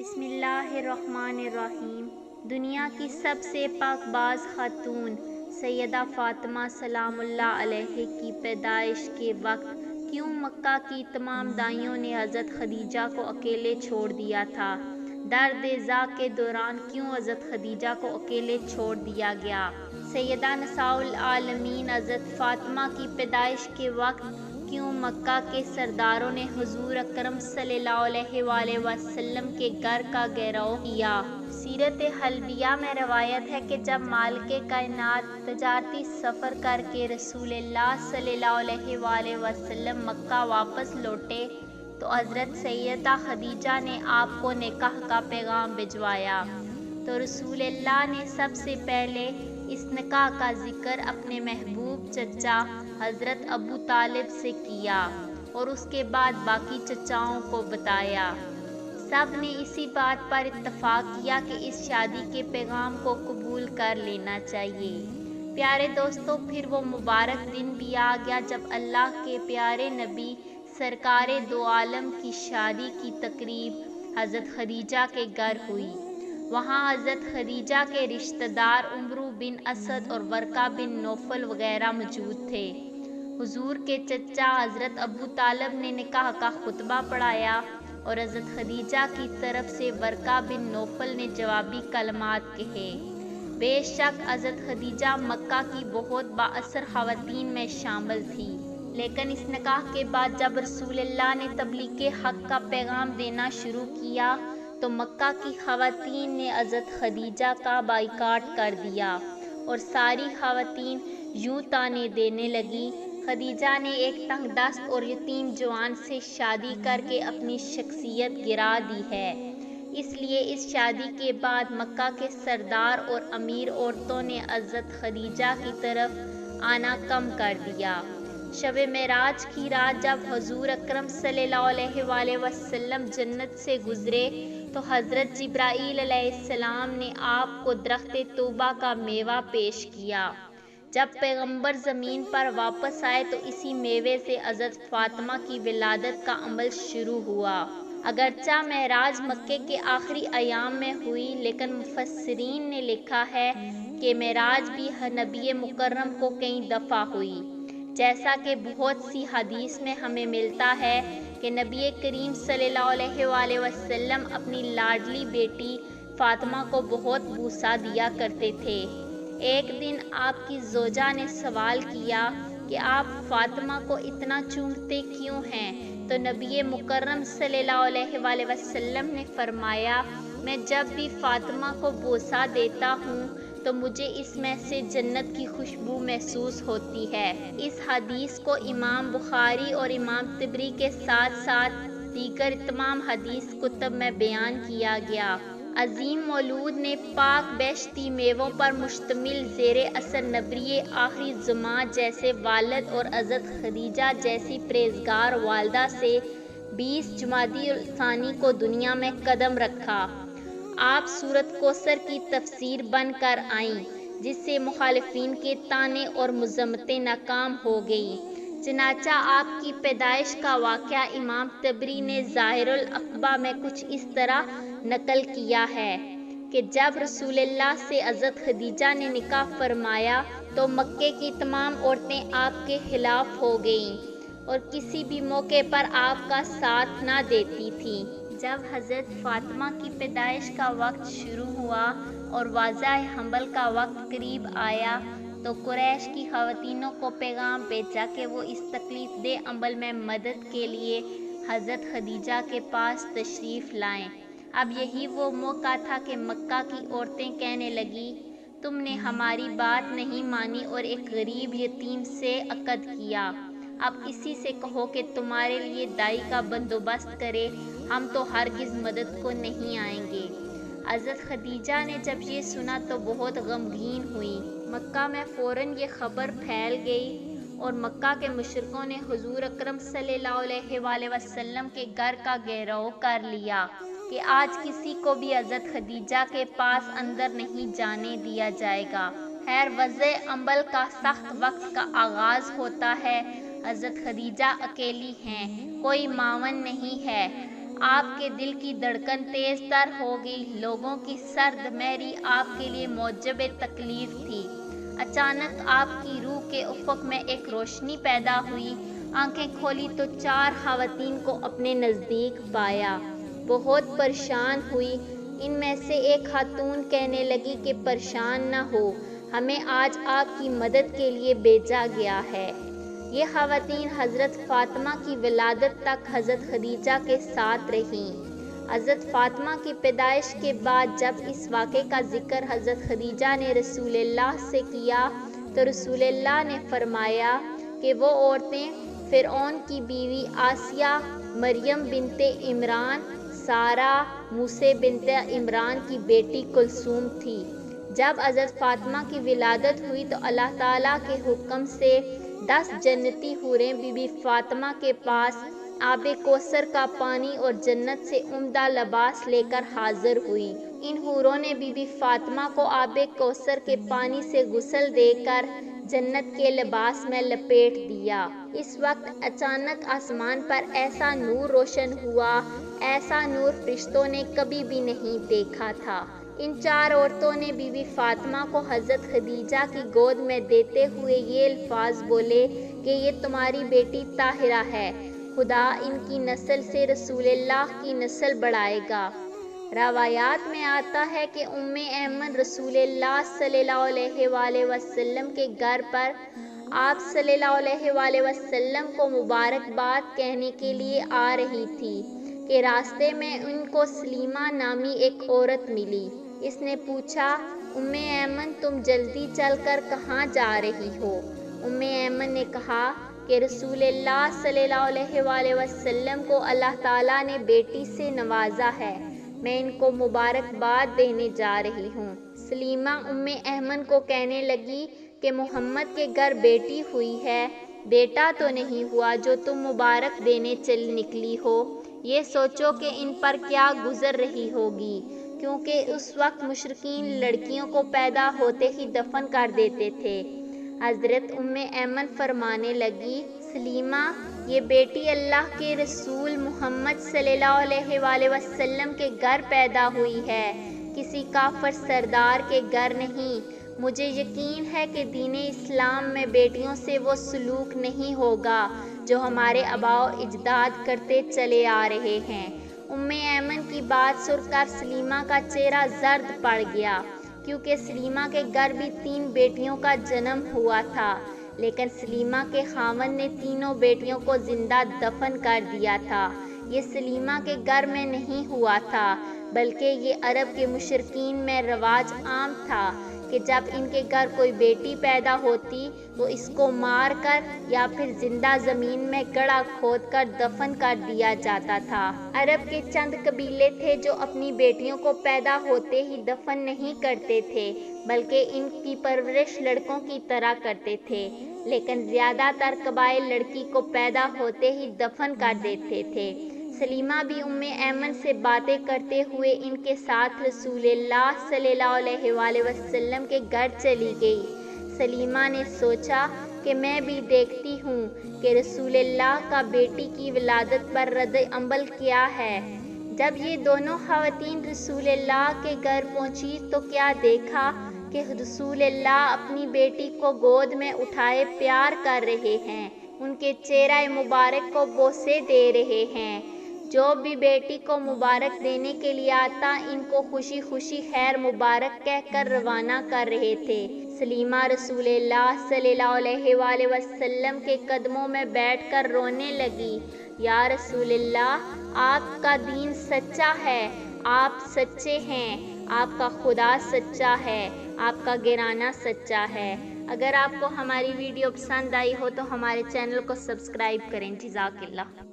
بسم اللہ الرحمن الرحیم۔ دنیا کی سب سے پاک باز خاتون سیدہ فاطمہ سلام اللہ علیہ کی پیدائش کے وقت کیوں مکہ کی تمام دائیوں نے حضرت خدیجہ کو اکیلے چھوڑ دیا تھا؟ درد ذا کے دوران کیوں حضرت خدیجہ کو اکیلے چھوڑ دیا گیا؟ سیدہ نساء العالمین حضرت فاطمہ کی پیدائش کے وقت کیوں مکہ کے سرداروں نے حضور اکرم صلی اللہ علیہ وآلہ وسلم کے گھر کا گھیراؤ کیا؟ سیرت حلبیہ میں روایت ہے کہ جب مالک کائنات تجارتی سفر کر کے رسول اللہ صلی اللہ علیہ وآلہ وسلم مکہ واپس لوٹے تو حضرت سیدہ خدیجہ نے آپ کو نکاح کا پیغام بھجوایا، تو رسول اللہ نے سب سے پہلے اس نکاح کا ذکر اپنے محبوب چچا حضرت ابو طالب سے کیا اور اس کے بعد باقی چچاؤں کو بتایا۔ سب نے اسی بات پر اتفاق کیا کہ اس شادی کے پیغام کو قبول کر لینا چاہیے۔ پیارے دوستو، پھر وہ مبارک دن بھی آ گیا جب اللہ کے پیارے نبی سرکار دو عالم کی شادی کی تقریب حضرت خدیجہ کے گھر ہوئی۔ وہاں حضرت خدیجہ کے رشتہ دار عمرو بن اسد اور ورقہ بن نوفل وغیرہ موجود تھے۔ حضور کے چچا حضرت ابو طالب نے نکاح کا خطبہ پڑھایا اور حضرت خدیجہ کی طرف سے ورقہ بن نوفل نے جوابی کلمات کہے۔ بے شک حضرت خدیجہ مکہ کی بہت بااثر خواتین میں شامل تھی، لیکن اس نکاح کے بعد جب رسول اللہ نے تبلیغ حق کا پیغام دینا شروع کیا تو مکہ کی خواتین نے حضرت خدیجہ کا بائیکاٹ کر دیا اور ساری خواتین یوں طعنے دینے لگیں، خدیجہ نے ایک تنگ دست اور یتیم جوان سے شادی کر کے اپنی شخصیت گرا دی ہے۔ اس لیے اس شادی کے بعد مکہ کے سردار اور امیر عورتوں نے حضرت خدیجہ کی طرف آنا کم کر دیا۔ شب معراج کی رات جب حضور اکرم صلی اللہ علیہ وآلہ وسلم جنت سے گزرے تو حضرت جبرائیل علیہ السلام نے آپ کو درخت طوبہ کا میوہ پیش کیا۔ جب پیغمبر زمین پر واپس آئے تو اسی میوے سے حضرت فاطمہ کی ولادت کا عمل شروع ہوا۔ اگرچہ معراج مکے کے آخری ایام میں ہوئی، لیکن مفسرین نے لکھا ہے کہ معراج بھی نبی مکرم کو کئی دفعہ ہوئی، جیسا کہ بہت سی حدیث میں ہمیں ملتا ہے کہ نبی کریم صلی اللہ علیہ وآلہ وسلم اپنی لاڈلی بیٹی فاطمہ کو بہت بوسہ دیا کرتے تھے۔ ایک دن آپ کی زوجہ نے سوال کیا کہ آپ فاطمہ کو اتنا چومتے کیوں ہیں؟ تو نبی مکرم صلی اللہ علیہ وآلہ وسلم نے فرمایا، میں جب بھی فاطمہ کو بوسہ دیتا ہوں تو مجھے اس میں سے جنت کی خوشبو محسوس ہوتی ہے۔ اس حدیث کو امام بخاری اور امام طبری کے ساتھ ساتھ دیگر تمام حدیث کتب میں بیان کیا گیا۔ عظیم مولود نے پاک بیشتی میووں پر مشتمل زیر اثر نبی آخری زماں جیسے والد اور حضرت خدیجہ جیسی پرہیزگار والدہ سے 20 جمادی الثانی کو دنیا میں قدم رکھا۔ آپ سورۃ کوثر کی تفسیر بن کر آئیں، جس سے مخالفین کے طعنے اور مذمتیں ناکام ہو گئیں۔ چنانچہ آپ کی پیدائش کا واقعہ امام طبری نے ظاہر العقبہ میں کچھ اس طرح نقل کیا ہے کہ جب رسول اللہ سے حضرت خدیجہ نے نکاح فرمایا تو مکے کی تمام عورتیں آپ کے خلاف ہو گئیں اور کسی بھی موقع پر آپ کا ساتھ نہ دیتی تھیں۔ جب حضرت فاطمہ کی پیدائش کا وقت شروع ہوا اور واضح حمل کا وقت قریب آیا تو قریش کی خواتینوں کو پیغام بھیجا کہ وہ اس تکلیف دہ عمل میں مدد کے لیے حضرت خدیجہ کے پاس تشریف لائیں۔ اب یہی وہ موقع تھا کہ مکہ کی عورتیں کہنے لگیں، تم نے ہماری بات نہیں مانی اور ایک غریب یتیم سے عقد کیا، اب اسی سے کہو کہ تمہارے لیے دائی کا بندوبست کرے، ہم تو ہرگز مدد کو نہیں آئیں گے۔ حضرت خدیجہ نے جب یہ سنا تو بہت غمگین ہوئی۔ مکہ میں فوراً یہ خبر پھیل گئی اور مکہ کے مشرکوں نے حضور اکرم صلی اللہ علیہ وآلہ وسلم کے گھر کا گھیراؤ کر لیا کہ آج کسی کو بھی حضرت خدیجہ کے پاس اندر نہیں جانے دیا جائے گا۔ خیر، وضع عمل کا سخت وقت کا آغاز ہوتا ہے۔ حضرت خدیجہ اکیلی ہیں، کوئی معاون نہیں ہے۔ آپ کے دل کی دھڑکن تیز تر ہو گئی، لوگوں کی سرد مہری آپ کے لیے موجب تکلیف تھی۔ اچانک آپ کی روح کے افق میں ایک روشنی پیدا ہوئی، آنکھیں کھولی تو 4 خواتین کو اپنے نزدیک پایا۔ بہت پریشان ہوئی، ان میں سے ایک خاتون کہنے لگی کہ پریشان نہ ہو، ہمیں آج آپ کی مدد کے لیے بھیجا گیا ہے۔ یہ خواتین حضرت فاطمہ کی ولادت تک حضرت خدیجہ کے ساتھ رہیں۔ حضرت فاطمہ کی پیدائش کے بعد جب اس واقعے کا ذکر حضرت خدیجہ نے رسول اللہ سے کیا تو رسول اللہ نے فرمایا کہ وہ عورتیں فرعون کی بیوی آسیہ، مریم بنت عمران، سارہ، موسیٰ بنت عمران کی بیٹی کلثوم تھی۔ جب حضرت فاطمہ کی ولادت ہوئی تو اللہ تعالیٰ کے حکم سے 10 جنتی حوریں بی بی فاطمہ کے پاس آب کوثر کا پانی اور جنت سے عمدہ لباس لے کر حاضر ہوئی۔ ان حوروں نے بی بی فاطمہ کو آب کوثر کے پانی سے غسل دے کر جنت کے لباس میں لپیٹ دیا۔ اس وقت اچانک آسمان پر ایسا نور روشن ہوا، ایسا نور فرشتوں نے کبھی بھی نہیں دیکھا تھا۔ ان 4 عورتوں نے بی بی فاطمہ کو حضرت خدیجہ کی گود میں دیتے ہوئے یہ الفاظ بولے کہ یہ تمہاری بیٹی طاہرہ ہے، خدا ان کی نسل سے رسول اللہ کی نسل بڑھائے گا۔ روایات میں آتا ہے کہ ایمن رسول اللہ صلی اللہ علیہ وآلہ وسلم کے گھر پر آپ صلی اللہ علیہ وآلہ وسلم کو مبارکباد کہنے کے لیے آ رہی تھی کہ راستے میں ان کو سلیمہ نامی ایک عورت ملی۔ اس نے پوچھا، ایمن تم جلدی چل کر کہاں جا رہی ہو؟ ایمن نے کہا کہ رسول اللہ صلی اللہ علیہ وآلہ وسلم کو اللہ تعالیٰ نے بیٹی سے نوازا ہے، میں ان کو مبارکباد دینے جا رہی ہوں۔ سلیمہ ایمن کو کہنے لگی کہ محمد کے گھر بیٹی ہوئی ہے، بیٹا تو نہیں ہوا جو تم مبارک دینے چل نکلی ہو۔ یہ سوچو کہ ان پر کیا گزر رہی ہوگی، کیونکہ اس وقت مشرکین لڑکیوں کو پیدا ہوتے ہی دفن کر دیتے تھے۔ حضرت ایمن فرمانے لگی، سلیمہ یہ بیٹی اللہ کے رسول محمد صلی اللہ علیہ وآلہ وسلم کے گھر پیدا ہوئی ہے، کسی کافر سردار کے گھر نہیں۔ مجھے یقین ہے کہ دین اسلام میں بیٹیوں سے وہ سلوک نہیں ہوگا جو ہمارے آباء و اجداد کرتے چلے آ رہے ہیں۔ ایمن کی بات سن کر سلیمہ کا چہرہ زرد پڑ گیا، کیونکہ سلیمہ کے گھر بھی 3 بیٹیوں کا جنم ہوا تھا، لیکن سلیمہ کے خاوند نے تینوں بیٹیوں کو زندہ دفن کر دیا تھا۔ یہ سلیمہ کے گھر میں نہیں ہوا تھا، بلکہ یہ عرب کے مشرکین میں رواج عام تھا کہ جب ان کے گھر کوئی بیٹی پیدا ہوتی تو اس کو مار کر یا پھر زندہ زمین میں گڑھا کھود کر دفن کر دیا جاتا تھا۔ عرب کے چند قبیلے تھے جو اپنی بیٹیوں کو پیدا ہوتے ہی دفن نہیں کرتے تھے، بلکہ ان کی پرورش لڑکوں کی طرح کرتے تھے، لیکن زیادہ تر قبائل لڑکی کو پیدا ہوتے ہی دفن کر دیتے تھے۔ سلیمہ بھی ایمن سے باتیں کرتے ہوئے ان کے ساتھ رسول اللہ صلی اللہ علیہ وآلہ وسلم کے گھر چلی گئی۔ سلیمہ نے سوچا کہ میں بھی دیکھتی ہوں کہ رسول اللہ کا بیٹی کی ولادت پر رد عمل کیا ہے۔ جب یہ دونوں خواتین رسول اللہ کے گھر پہنچی تو کیا دیکھا کہ رسول اللہ اپنی بیٹی کو گود میں اٹھائے پیار کر رہے ہیں، ان کے چہرہ مبارک کو بوسے دے رہے ہیں۔ جو بھی بیٹی کو مبارک دینے کے لیے آتا ان کو خوشی خوشی خیر مبارک کہہ کر روانہ کر رہے تھے۔ سلیمہ رسول اللہ صلی اللہ علیہ وآلہ وسلم کے قدموں میں بیٹھ کر رونے لگی، یا رسول اللہ آپ کا دین سچا ہے، آپ سچے ہیں، آپ کا خدا سچا ہے، آپ کا گھرانہ سچا ہے۔ اگر آپ کو ہماری ویڈیو پسند آئی ہو تو ہمارے چینل کو سبسکرائب کریں۔ جزاک اللہ۔